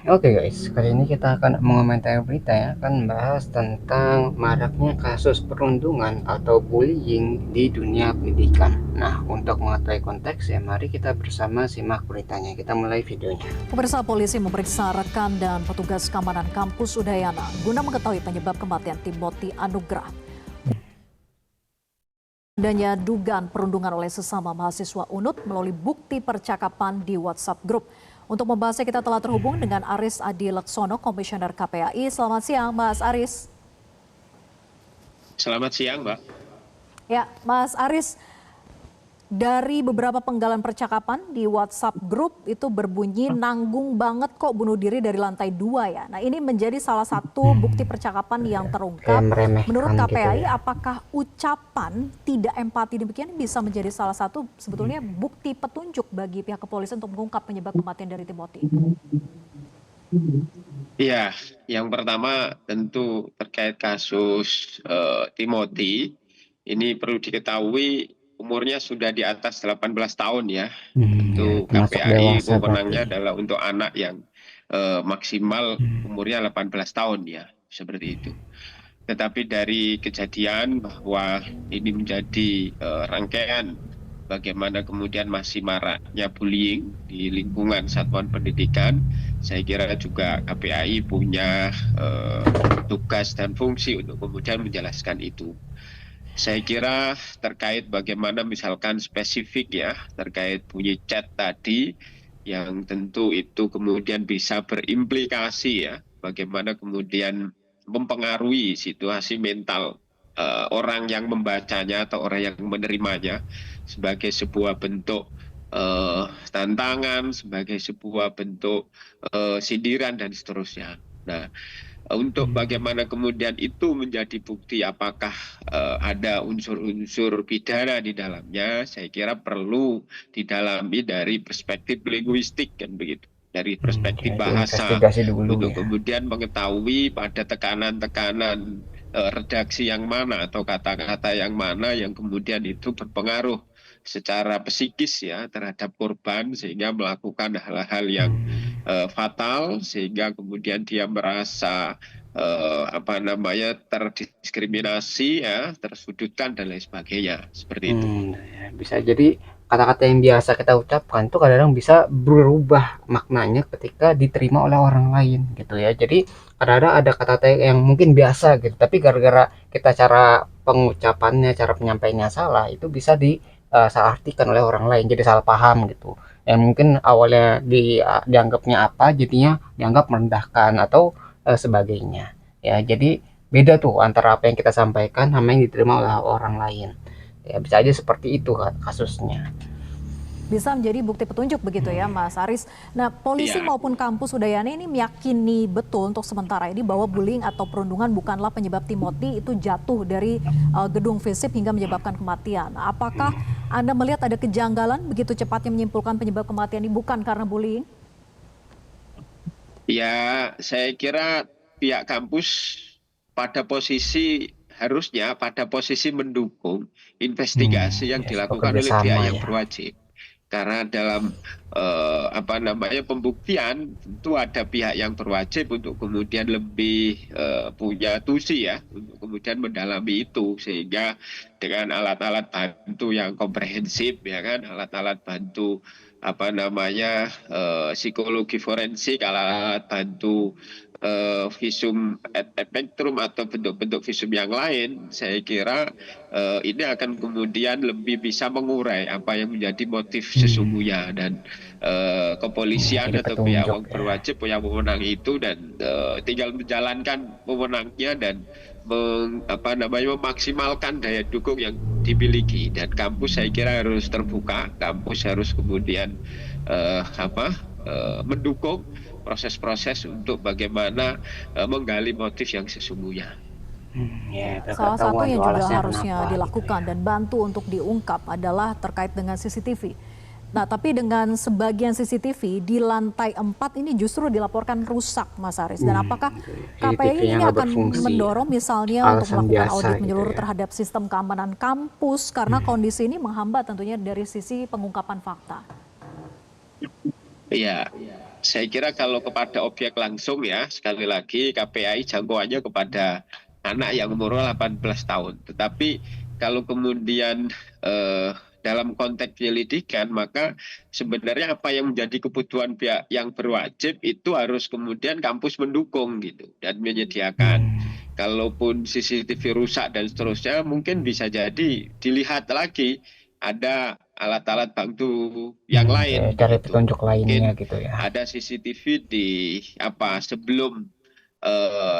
Oke guys, kali ini kita akan mengomentari berita ya, akan bahas tentang maraknya kasus perundungan atau bullying di dunia pendidikan. Nah, untuk mengetahui konteks ya, mari kita bersama simak beritanya. Kita mulai videonya. Pemirsa, polisi memeriksa rekan dan petugas keamanan kampus Udayana guna mengetahui penyebab kematian Timothy Anugrah. Adanya dugaan perundungan oleh sesama mahasiswa UNUT melalui bukti percakapan di WhatsApp Group. Untuk membahasnya kita telah terhubung dengan Aris Adi Laksono, Komisioner KPAI. Selamat siang, Mas Aris. Selamat siang, Mbak. Ya, Mas Aris, dari beberapa penggalan percakapan di WhatsApp Group itu berbunyi nanggung banget kok bunuh diri dari lantai 2 ya. Nah, ini menjadi salah satu bukti percakapan yang terungkap. Menurut KPAI, ya. apakah ucapan tidak empati demikian bisa menjadi salah satu sebetulnya bukti petunjuk bagi pihak kepolisian untuk mengungkap penyebab kematian dari Timothy? Iya, yang pertama tentu terkait kasus Timothy, ini perlu diketahui umurnya sudah di atas 18 tahun ya. Tentu Termasuk KPAI dewasa wewenangnya berarti. adalah untuk anak yang maksimal umurnya 18 tahun ya, seperti itu. Tetapi dari kejadian bahwa ini menjadi rangkaian bagaimana kemudian masih maraknya bullying di lingkungan satuan pendidikan, saya kira juga KPAI punya tugas dan fungsi untuk kemudian menjelaskan itu. Saya kira terkait bagaimana misalkan spesifik ya, terkait bunyi chat tadi, yang tentu itu kemudian bisa berimplikasi ya, bagaimana kemudian mempengaruhi situasi mental orang yang membacanya atau orang yang menerimanya sebagai sebuah bentuk tantangan, sebagai sebuah bentuk sindiran dan seterusnya. Nah, untuk bagaimana kemudian itu menjadi bukti apakah ada unsur-unsur pidana di dalamnya, saya kira perlu didalami dari perspektif linguistik kan begitu, dari perspektif Jadi bahasa investigasi dulu untuk ya. kemudian mengetahui pada tekanan-tekanan redaksi yang mana atau kata-kata yang mana yang kemudian itu berpengaruh secara psikis ya terhadap korban sehingga melakukan hal-hal yang fatal sehingga kemudian dia merasa terdiskriminasi ya, tersudutkan dan lain sebagainya seperti itu. Ya, bisa jadi kata-kata yang biasa kita ucapkan tuh kadang-kadang bisa berubah maknanya ketika diterima oleh orang lain gitu ya. Jadi kadang-kadang ada kata-kata yang mungkin biasa gitu, tapi gara-gara kita cara pengucapannya, cara penyampaiannya salah, itu bisa disalahartikan oleh orang lain, jadi salah paham gitu. Yang mungkin awalnya dianggapnya apa, jadinya dianggap merendahkan atau sebagainya. Ya, jadi beda tuh antara apa yang kita sampaikan sama yang diterima oleh orang lain. Ya, bisa aja seperti itu kasusnya. Bisa menjadi bukti petunjuk begitu ya, Mas Aris. Nah, polisi Iya. maupun kampus Udayana ini meyakini betul untuk sementara ini bahwa bullying atau perundungan bukanlah penyebab Timothy itu jatuh dari gedung FISIP hingga menyebabkan kematian. Apakah Anda melihat ada kejanggalan begitu cepatnya menyimpulkan penyebab kematian ini bukan karena bullying? Ya, saya kira pihak kampus harusnya pada posisi mendukung investigasi yang Ya, sebuah dilakukan oleh pihak kerjasama yang ya. berwajib. Karena dalam pembuktian tentu ada pihak yang berwajib untuk kemudian lebih punya tusi ya untuk kemudian mendalami itu sehingga dengan alat-alat bantu yang komprehensif ya kan, alat-alat bantu psikologi forensik, alat-alat bantu visum et spectrum atau bentuk-bentuk visum yang lain, saya kira ini akan kemudian lebih bisa mengurai apa yang menjadi motif sesungguhnya dan kepolisian Jadi atau pihak petunjuk yang ya. berwajib yang mewenang itu dan tinggal menjalankan wewenangnya dan memaksimalkan daya dukung yang dimiliki dan kampus saya kira harus terbuka, kampus harus kemudian mendukung proses-proses untuk bagaimana menggali motif yang sesungguhnya. Ya, biar Salah satu ketahuan yang tuh juga alasnya harusnya kenapa gitu ya. dilakukan dan bantu untuk diungkap adalah terkait dengan CCTV. Nah, tapi dengan sebagian CCTV di lantai 4 ini justru dilaporkan rusak, Mas Aris. Dan apakah Gitu ya. KPI CCTV-nya ini nggak akan berfungsi ya. mendorong misalnya untuk Alasan melakukan biasa audit gitu menyeluruh ya. terhadap sistem keamanan kampus karena kondisi ini menghambat tentunya dari sisi pengungkapan fakta? Iya, Saya kira kalau kepada objek langsung ya, sekali lagi KPAI jangkauannya kepada anak yang umur 18 tahun. Tetapi kalau kemudian dalam konteks penyelidikan, maka sebenarnya apa yang menjadi kebutuhan pihak yang berwajib itu harus kemudian kampus mendukung gitu dan menyediakan. Kalaupun CCTV rusak dan seterusnya, mungkin bisa jadi dilihat lagi ada alat-alat bantu yang lain Kayak cari begitu. petunjuk lainnya Mungkin gitu ya. ada CCTV di sebelum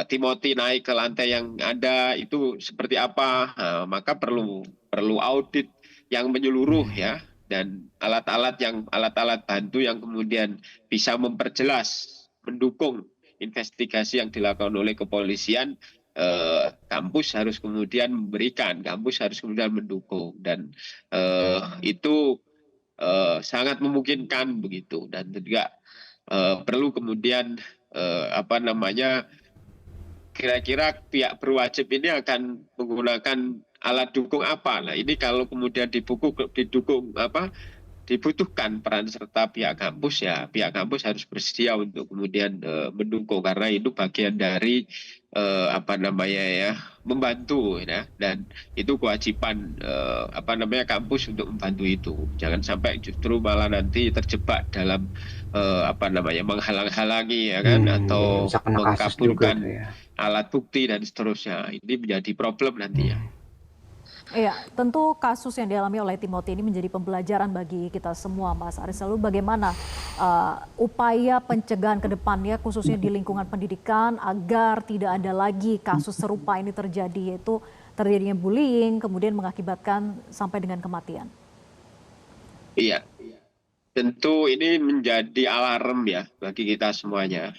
Timothy naik ke lantai yang ada itu seperti apa. Nah, maka perlu perlu audit yang menyeluruh ya, dan alat-alat bantu yang kemudian bisa memperjelas, mendukung investigasi yang dilakukan oleh kepolisian. Kampus harus kemudian memberikan, kampus harus kemudian mendukung, dan itu sangat memungkinkan begitu, dan juga perlu kemudian apa namanya, kira-kira pihak berwajib ini akan menggunakan alat dukung apa. Nah ini kalau kemudian didukung apa, dibutuhkan peran serta pihak kampus, ya pihak kampus harus bersedia untuk kemudian mendukung, karena itu bagian dari apa namanya ya, membantu ya, dan itu kewajiban apa namanya, kampus untuk membantu itu. Jangan sampai justru malah nanti terjebak dalam apa namanya, menghalang-halangi ya kan, Jadi atau bisa kena kasus juga tuh mengkabulkan ya. alat bukti dan seterusnya. Ini menjadi problem nantinya. Iya, tentu kasus yang dialami oleh Timothy ini menjadi pembelajaran bagi kita semua, Mas Aris. Lalu bagaimana upaya pencegahan ke depannya, khususnya di lingkungan pendidikan, agar tidak ada lagi kasus serupa ini terjadi, yaitu terjadinya bullying, kemudian mengakibatkan sampai dengan kematian? Iya, tentu ini menjadi alarm ya bagi kita semuanya.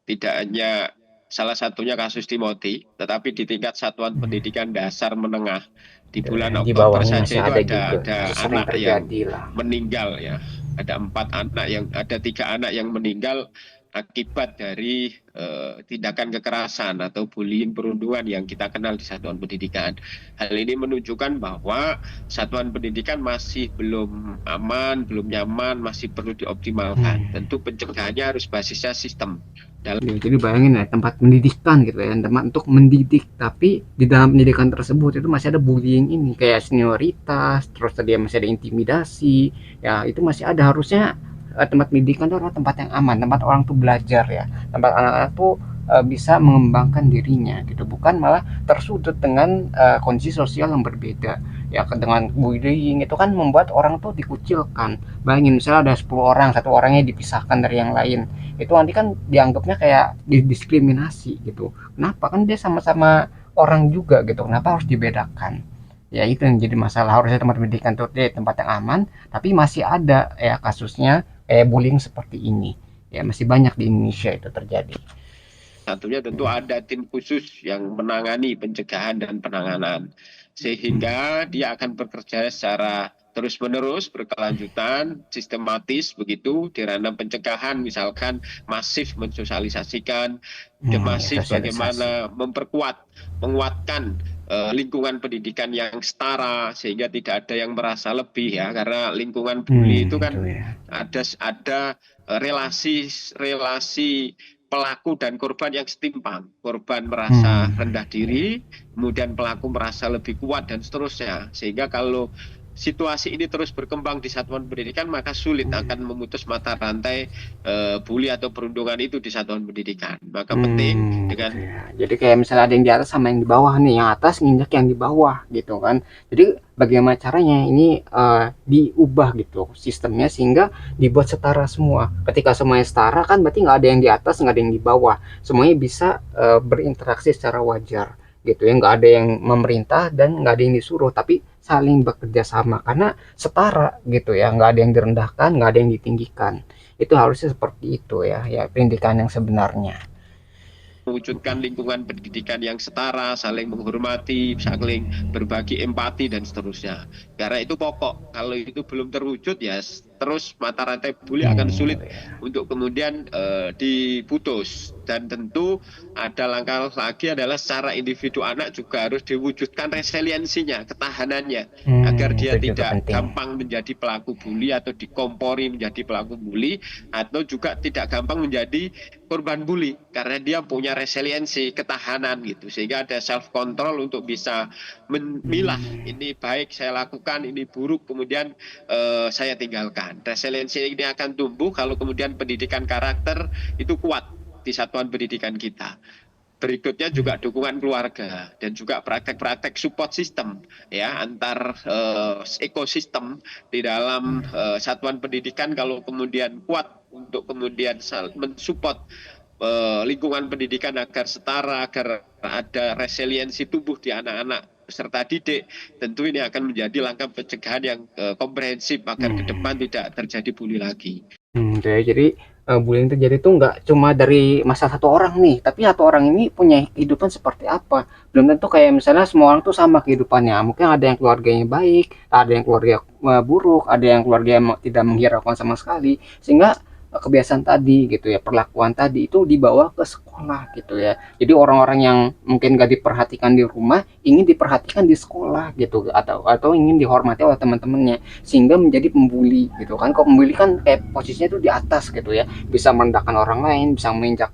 Tidak hanya salah satunya kasus Timothy, tetapi di tingkat satuan pendidikan dasar menengah di bulan Di Oktober bawahnya saja masih itu ada juga, ada masih sering anak yang terjadi lah. meninggal ya. Ada 3 anak yang meninggal akibat dari tindakan kekerasan atau bullying perundungan yang kita kenal di satuan pendidikan. Hal ini menunjukkan bahwa satuan pendidikan masih belum aman, belum nyaman, masih perlu dioptimalkan. Tentu pencegahannya harus basisnya sistem. Jadi bayangin ya, tempat pendidikan gitu ya, tempat untuk mendidik, tapi di dalam pendidikan tersebut itu masih ada bullying ini, kayak senioritas, terus tadi masih ada intimidasi, ya itu masih ada. Harusnya tempat pendidikan itu adalah tempat yang aman, tempat orang tuh belajar ya, tempat anak-anak tuh bisa mengembangkan dirinya gitu, bukan malah tersudut dengan kondisi sosial yang berbeda ya. Dengan bullying itu kan membuat orang tuh dikucilkan. Bayangin misalnya ada 10 orang, satu orangnya dipisahkan dari yang lain, itu nanti kan dianggapnya kayak didiskriminasi gitu. Kenapa? Kan dia sama-sama orang juga gitu, kenapa harus dibedakan? Ya itu yang jadi masalah. Harusnya tempat pendidikan itu di tempat yang aman, tapi masih ada ya kasusnya kayak bullying seperti ini. Ya masih banyak di Indonesia itu terjadi. Satunya tentu ada tim khusus yang menangani pencegahan dan penanganan, sehingga dia akan bekerja secara terus-menerus, berkelanjutan, sistematis begitu di ranah pencegahan, misalkan masif mensosialisasikan, masif Sosialisasi. bagaimana menguatkan lingkungan pendidikan yang setara sehingga tidak ada yang merasa lebih ya, karena lingkungan bully itu Itu kan ya. ada relasi pelaku dan korban yang setimpang. Korban merasa rendah diri, kemudian pelaku merasa lebih kuat dan seterusnya. Sehingga kalau situasi ini terus berkembang di satuan pendidikan, maka sulit akan memutus mata rantai bully atau perundungan itu di satuan pendidikan. Maka penting Gitu dengan ya. Jadi kayak misalnya ada yang di atas sama yang di bawah nih, yang atas nginjak yang di bawah gitu kan. Jadi bagaimana caranya ini diubah gitu sistemnya sehingga dibuat setara semua. Ketika semuanya setara kan berarti nggak ada yang di atas, nggak ada yang di bawah. Semuanya bisa berinteraksi secara wajar gitu ya. Nggak ada yang memerintah dan nggak ada yang disuruh, tapi saling bekerja sama karena setara gitu ya. Nggak ada yang direndahkan, nggak ada yang ditinggikan. Itu harusnya seperti itu ya, ya pendidikan yang sebenarnya. mewujudkan lingkungan pendidikan yang setara, saling menghormati, saling berbagi empati dan seterusnya. Karena itu pokok. Kalau itu belum terwujud ya terus mata rantai bully akan sulit Ya. untuk kemudian diputus. Dan tentu ada langkah lagi adalah secara individu anak juga harus diwujudkan resiliensinya, ketahanannya, agar dia Itu juga tidak penting. gampang menjadi pelaku bully atau dikompori menjadi pelaku bully, atau juga tidak gampang menjadi korban bully karena dia punya resiliensi, ketahanan gitu, sehingga ada self control untuk bisa memilah ini baik saya lakukan, ini buruk, kemudian saya tinggalkan. Resiliensi ini akan tumbuh kalau kemudian pendidikan karakter itu kuat di satuan pendidikan kita. Berikutnya juga dukungan keluarga dan juga praktek-praktek support system ya, antar ekosistem di dalam satuan pendidikan. Kalau kemudian kuat untuk kemudian mensupport lingkungan pendidikan agar setara, agar ada resiliensi tubuh di anak-anak peserta didik, tentu ini akan menjadi langkah pencegahan yang komprehensif agar ke depan tidak terjadi bully lagi. Jadi bullying terjadi tuh nggak cuma dari masa satu orang nih, tapi satu orang ini punya kehidupan seperti apa. Belum tentu kayak misalnya semua orang tuh sama kehidupannya. Mungkin ada yang keluarganya baik, ada yang keluarga buruk, ada yang keluarga yang tidak menghiraukan sama sekali. Sehingga kebiasaan tadi gitu ya, perlakuan tadi itu dibawa ke sekolah gitu ya. Jadi orang-orang yang mungkin gak diperhatikan di rumah ingin diperhatikan di sekolah gitu, atau ingin dihormati oleh teman-temannya, sehingga menjadi pembuli gitu kan. Kok pembuli kan kayak posisinya itu di atas gitu ya, bisa merendahkan orang lain, bisa menginjak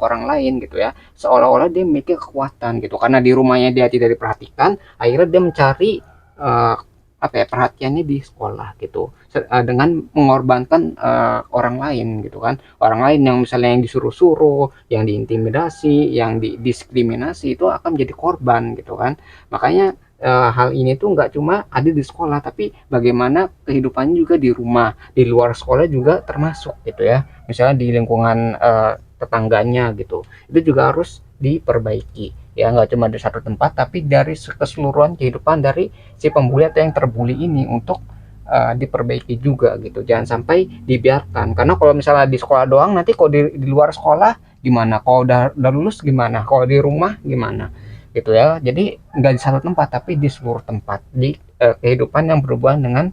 orang lain gitu ya, seolah-olah dia memiliki kekuatan gitu, karena di rumahnya dia tidak diperhatikan, akhirnya dia mencari apa ya, perhatiannya di sekolah gitu, dengan mengorbankan orang lain gitu kan, orang lain yang misalnya yang disuruh-suruh, yang diintimidasi, yang didiskriminasi, itu akan menjadi korban gitu kan. Makanya hal ini tuh nggak cuma ada di sekolah, tapi bagaimana kehidupannya juga di rumah, di luar sekolah juga termasuk gitu ya, misalnya di lingkungan tetangganya gitu, itu juga harus diperbaiki ya, nggak cuma di satu tempat tapi dari keseluruhan kehidupan dari si pembuli atau yang terbuli ini, untuk diperbaiki juga gitu, jangan sampai dibiarkan. Karena kalau misalnya di sekolah doang, nanti kalau di luar sekolah gimana, kalau udah lulus gimana, kalau di rumah gimana gitu ya. Jadi nggak di satu tempat tapi di seluruh tempat, di kehidupan yang berhubungan dengan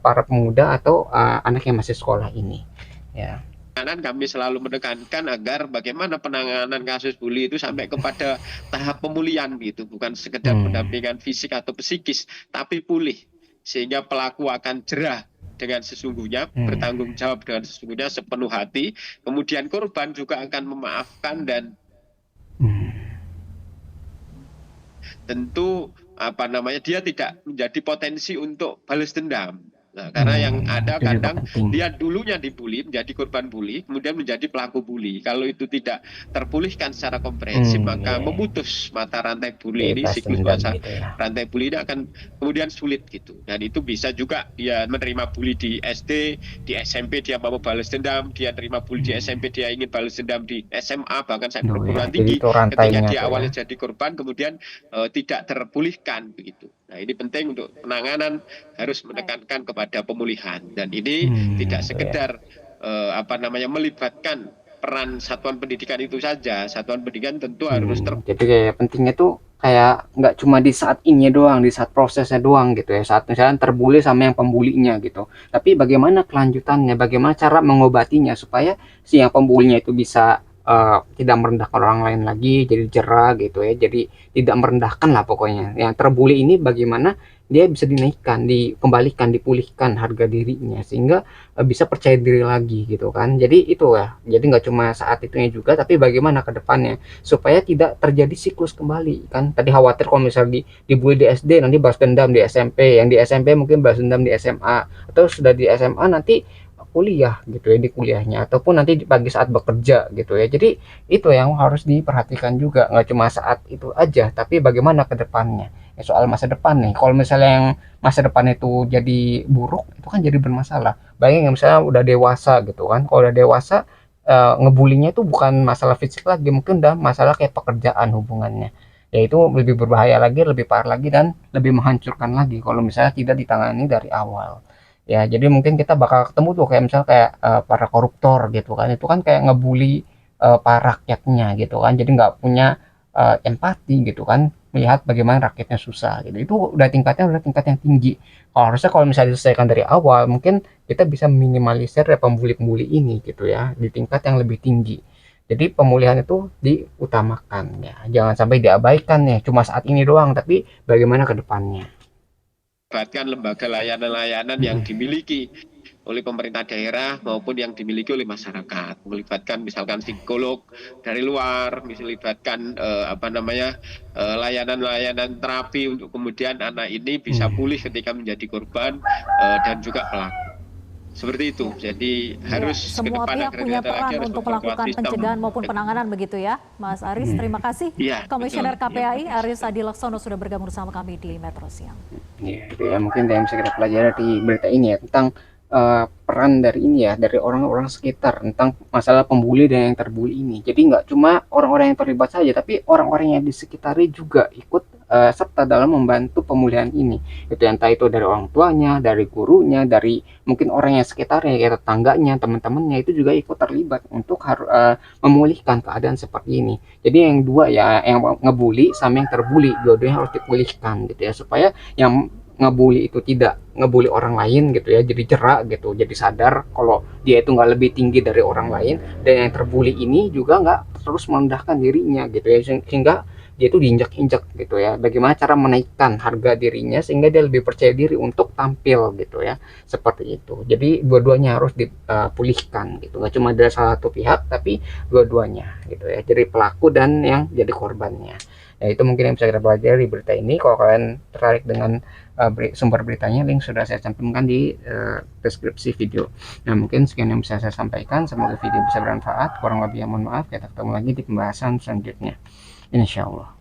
para pemuda atau anak yang masih sekolah ini ya. Kami selalu menekankan agar bagaimana penanganan kasus bully itu sampai kepada tahap pemulihan gitu, bukan sekedar pendampingan fisik atau psikis, tapi pulih, sehingga pelaku akan jerah dengan sesungguhnya, bertanggung jawab dengan sesungguhnya, sepenuh hati, kemudian korban juga akan memaafkan dan tentu dia tidak menjadi potensi untuk balas dendam. Nah, karena yang ada kadang dia dulunya dibully, menjadi korban bully, kemudian menjadi pelaku bully. Kalau itu tidak terpulihkan secara komprehensif, maka memutus mata rantai bully ini, siklus masa gitu ya. Rantai bully ini akan kemudian sulit gitu. Dan itu bisa juga dia menerima bully di SD, di SMP dia mau balas dendam, dia terima bully di SMP, dia ingin balas dendam di SMA, bahkan sampai perguruan tinggi. Ketika dia awalnya jadi korban, kemudian tidak terpulihkan begitu. Nah, ini penting untuk penanganan, harus menekankan kepada pemulihan, dan ini tidak sekedar melibatkan peran satuan pendidikan itu saja. Satuan pendidikan tentu harus jadi kayak pentingnya tuh kayak nggak cuma di saat ini doang, di saat prosesnya doang gitu ya, saat misalnya terbuli sama yang pembulinya gitu, tapi bagaimana kelanjutannya, bagaimana cara mengobatinya supaya si yang pembulinya itu bisa tidak merendahkan orang lain lagi, jadi jerah gitu ya, jadi tidak merendahkan lah pokoknya. Yang terbuli ini bagaimana dia bisa dinaikkan, dikembalikan, dipulihkan harga dirinya, sehingga bisa percaya diri lagi gitu kan. Jadi itu ya, jadi nggak cuma saat itunya juga, tapi bagaimana ke depannya supaya tidak terjadi siklus kembali kan. Tadi khawatir kalau misalnya dibully di SD, nanti balas dendam di SMP, yang di SMP mungkin balas dendam di SMA, atau sudah di SMA nanti kuliah gitu ya, di kuliahnya, ataupun nanti pagi saat bekerja gitu ya. Jadi itu yang harus diperhatikan juga, nggak cuma saat itu aja, tapi bagaimana ke depannya ya. Soal masa depan nih, kalau misalnya yang masa depan itu jadi buruk, itu kan jadi bermasalah. Bayangin misalnya udah dewasa gitu kan, kalau udah dewasa ngebulinya itu bukan masalah fisik lagi, mungkin udah masalah kayak pekerjaan hubungannya ya, itu lebih berbahaya lagi, lebih parah lagi, dan lebih menghancurkan lagi kalau misalnya tidak ditangani dari awal ya. Jadi mungkin kita bakal ketemu tuh kayak misalnya kayak para koruptor gitu kan, itu kan kayak ngebully para rakyatnya gitu kan, jadi nggak punya empati gitu kan, melihat bagaimana rakyatnya susah gitu. Itu udah tingkat yang tinggi. Harusnya kalau misalnya diselesaikan dari awal, mungkin kita bisa minimalisir ya pembuli-pembuli ini gitu ya di tingkat yang lebih tinggi. Jadi pemulihan itu diutamakan ya, jangan sampai diabaikan ya cuma saat ini doang, tapi bagaimana ke depannya. Melibatkan lembaga layanan-layanan yang dimiliki oleh pemerintah daerah maupun yang dimiliki oleh masyarakat, melibatkan misalkan psikolog dari luar, melibatkan layanan-layanan terapi untuk kemudian anak ini bisa pulih ketika menjadi korban dan juga pelaku. Seperti itu. Jadi Ya, harus ke semua depan pihak agar punya tidak ada lagi peran harus untuk memperkuat melakukan sistem. pencegahan maupun penanganan begitu ya, Mas Aris. Terima kasih, Iya, Komisioner betul. KPAI Ya, Aris Adi Laksono sudah bergabung bersama kami di Metro Siang. Ya, itu ya mungkin yang bisa kita pelajari dari berita ini ya tentang peran dari ini ya dari orang-orang sekitar tentang masalah pembuli dan yang terbuli ini. Jadi nggak cuma orang-orang yang terlibat saja, tapi orang-orang yang di sekitarnya juga ikut serta dalam membantu pemulihan ini. Itu entah itu dari orang tuanya, dari gurunya, dari mungkin orang yang sekitarnya, kayak tetangganya, teman-temannya itu juga ikut terlibat untuk memulihkan keadaan seperti ini. Jadi yang dua ya, yang ngebully sama yang terbuli, dua-duanya harus dipulihkan gitu ya supaya yang ngebully itu tidak ngebully orang lain gitu ya, jadi jerak gitu, jadi sadar kalau dia itu nggak lebih tinggi dari orang lain, dan yang terbully ini juga nggak terus merendahkan dirinya gitu ya, sehingga dia itu diinjak-injak gitu ya, bagaimana cara menaikkan harga dirinya sehingga dia lebih percaya diri untuk tampil gitu ya, seperti itu. Jadi dua-duanya harus dipulihkan gitu, nggak cuma dari salah satu pihak tapi dua-duanya gitu ya, jadi pelaku dan yang jadi korbannya. Ya itu mungkin yang bisa kita pelajari di berita ini. Kalau kalian tertarik dengan sumber beritanya, link sudah saya cantumkan di deskripsi video. Nah mungkin sekian yang bisa saya sampaikan, semoga video bisa bermanfaat. Kurang lebih mohon maaf, kita ketemu lagi di pembahasan selanjutnya, insya Allah.